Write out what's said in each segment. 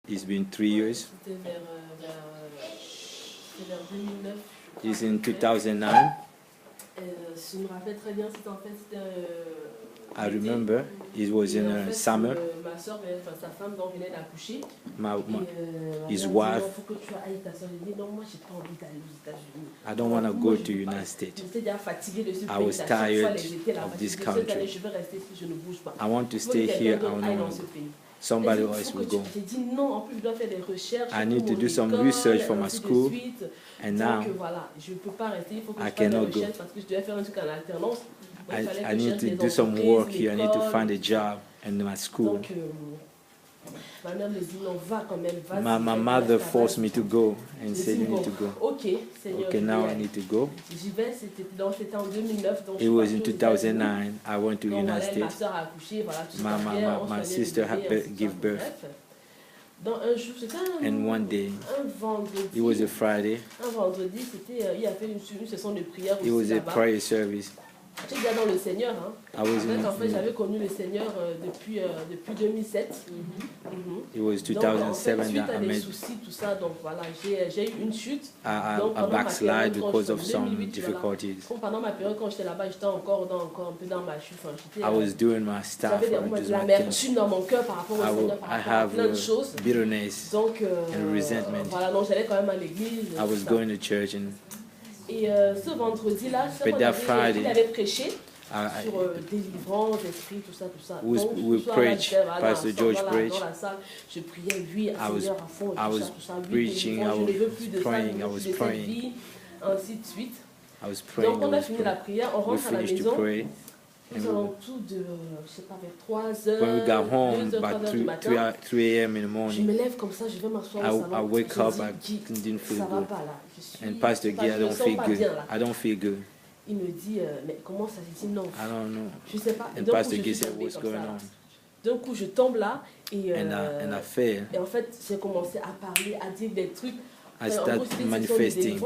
It's been 3 years. C'était vers 2009. It's in 2009. Je me rappelle très bien, c'était en fait... I remember it was in summer. Ma soeur, sa femme, donc, venait d'accoucher. His wife. I don't want to go to the United States. I was tired of this country. I want to stay here. Somebody else will go. I need to do some research for my school, and now I cannot go. I need to do some work here. I need to find a job in my school. My mother forced me to go and said you need to go. Okay, now I need to go. It was in 2009. I went to the United States. My sister had give birth. And one day, it was a Friday. It was a prayer service. J'étais déjà dans le Seigneur. Hein. En fait, j'avais connu le Seigneur depuis 2007. It was 2007 donc, en fait, suite à des soucis, tout ça, donc voilà, j'ai eu une chute. I backslide because of some difficulties. Voilà. Pendant ma période, quand j'étais là-bas, j'étais encore un peu dans ma chute. I was doing my stuff. J'avais l'amertume dans mon cœur par rapport au Seigneur, par rapport à plein de choses. Bitterness donc, and resentment. Voilà, donc j'allais quand même à l'église. I was going to church and. Et ce vendredi-là, il avait prêché sur délivrance, esprit, tout ça. We preach, Pastor George preached. Dans la salle, je priais, lui, Seigneur à fond, I was preaching, I was praying, I was praying. Ainsi de suite. I was praying. Donc on a fini la prière, on rentre à la maison. Nous allons tout de, je sais pas, vers 3 heures. When we got home, by 3 a.m. in the morning, je me lève comme ça, je vais m'asseoir au salon. I wake up, I didn't feel good. And Pastor Guy, I don't feel good. I don't feel good. Il me dit, mais comment ça se dit non? I don't know. Je sais pas. And Pastor Guy said, what's going on? D'un coup, je tombe là et I fell. Et en fait, j'ai commencé à parler, à dire des trucs. I started manifesting.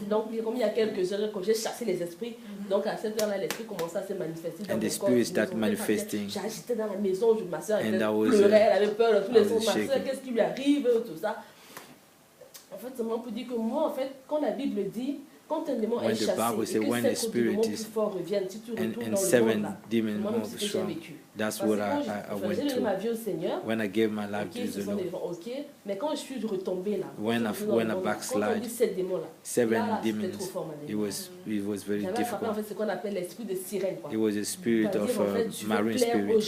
Donc, comme il y a quelques heures, quand j'ai chassé les esprits, donc à cette heure-là, l'esprit commençait à se manifester. And the spirit started manifesting. J'agitais dans la maison, ma soeur pleurait, elle avait peur de tous les sons. Ma soeur, qu'est-ce qui lui arrive, tout ça. En fait, seulement pour dire que moi, en fait, quand la Bible dit, quand un démon est chassé, et que 7 démons plus forts reviennent, si tu retournes dans le monde là, moi-même c'est ce que j'ai vécu. That's what I went j'ai donné ma vie au Seigneur. When I gave my life to the Lord. Mais quand je suis retombée là, when I backslid, quand on dit 7 démons là, 7 demons, trop fort, it was very difficult. En fait, ce qu'on appelle l'esprit de sirène. It was a spirit of marine spirit.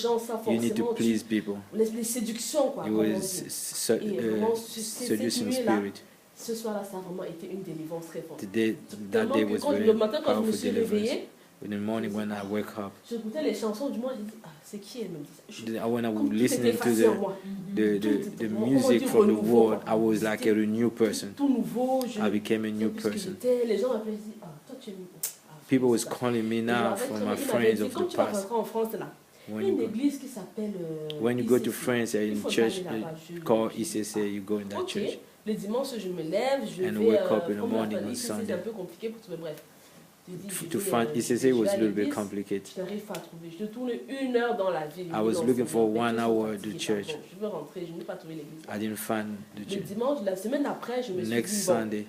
You need to please people. Les séductions quoi. It was seducing spirit. Ce soir-là, ça a vraiment été une délivrance très forte. That day was very le matin, quand je me suis réveillée, in the morning when I wake up, j'écoutais les chansons du monde, je dis, ah, c'est qui elle me dit ça? When I was listening to the music from the world, I was like a renewed person. Tout nouveau, I became a new person. Les gens m'appelaient, ah, toi tu es... People was calling me now from my friends of the past. En France, là, une église qui s'appelle... When you go to France, in church called ICC, you go in that church. Le dimanche, je me lève, je vais... wake up in the morning on Sunday. C'est un peu compliqué pour trouver, bref. To find ICC was a little bit complicated. Je n'arrive pas à trouver. Je tourne 1 heure dans la ville. I was looking for 1 hour at the church. Je veux rentrer, je n'ai pas trouvé l'église. I didn't find the church. Le dimanche, la semaine après, je me suis dit, Sunday,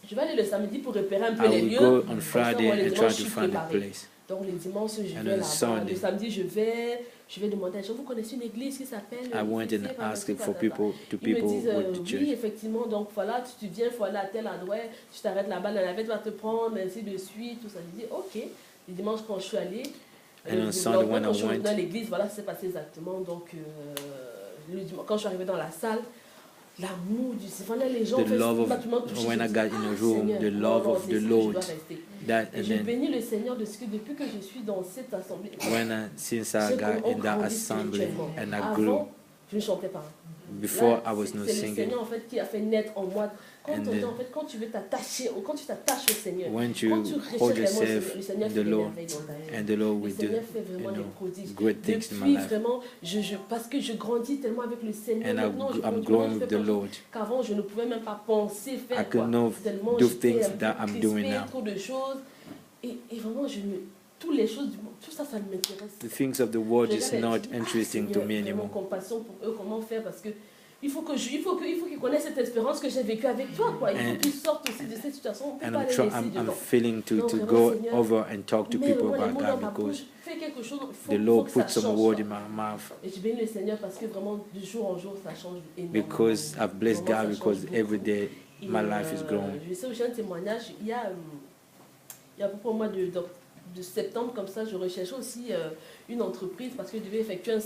je vais aller le samedi pour repérer un peu les lieux. I will go on Friday and try to find a place. Donc les dimanches, je vais là-bas. Le samedi, je vais demander à gens, vous connaissez une église qui s'appelle... I went and asked for people Ils me disent, with the church. oui, effectivement, donc voilà, tu viens, il faut aller à tel endroit, tu t'arrêtes là-bas, la navette va te prendre, ainsi de suite, tout ça. Je dis, ok. Le dimanche, quand je suis allée, on Sunday, when quand je suis dans l'église, voilà ce qui s'est passé exactement. Donc, quand je suis arrivée dans la salle, l'amour du Seigneur, les gens when I got in the room, the love of the Lord. Je bénis le Seigneur de ce que depuis que je suis dans cette assemblée, since I got in that assembly and I grew, je ne chantais pas. Before I was not singing. C'est le singing. Seigneur en fait qui a fait naître en moi. Quand tu veux t'attacher, quand tu t'attaches au Seigneur, when you quand tu hold recherches yourself le Seigneur in fait the des Lord, merveilles dans ta vie. and the Lord Le will do Seigneur fait vraiment des prodiges. great things in my Depuis life. vraiment, parce que je grandis tellement avec le Seigneur. And Maintenant, I'm growing with the Lord. Qu'avant, je ne pouvais même pas penser faire I could not tellement do j'étais things that I'm doing now. trop de choses. Et vraiment, toutes les choses du monde, tout ça, ça ne m'intéresse. The things of the world is not interesting to me J'ai anymore. compassion pour eux, comment faire, parce que il faut qu'il connaisse cette expérience que j'ai vécue avec toi, quoi. Il faut qu'il sorte aussi de cette situation. On peut pas les laisser dedans. I'm feeling to go over and talk to people about God because the Lord put some word in my mouth. Et je bénis le Seigneur parce que vraiment de jour en jour ça change énormément. Because I've blessed God because every day my life is growing. Je sais où j'ai un témoignage. Il y a à peu près au mois de septembre comme ça, je recherchais aussi une entreprise parce que je devais effectuer un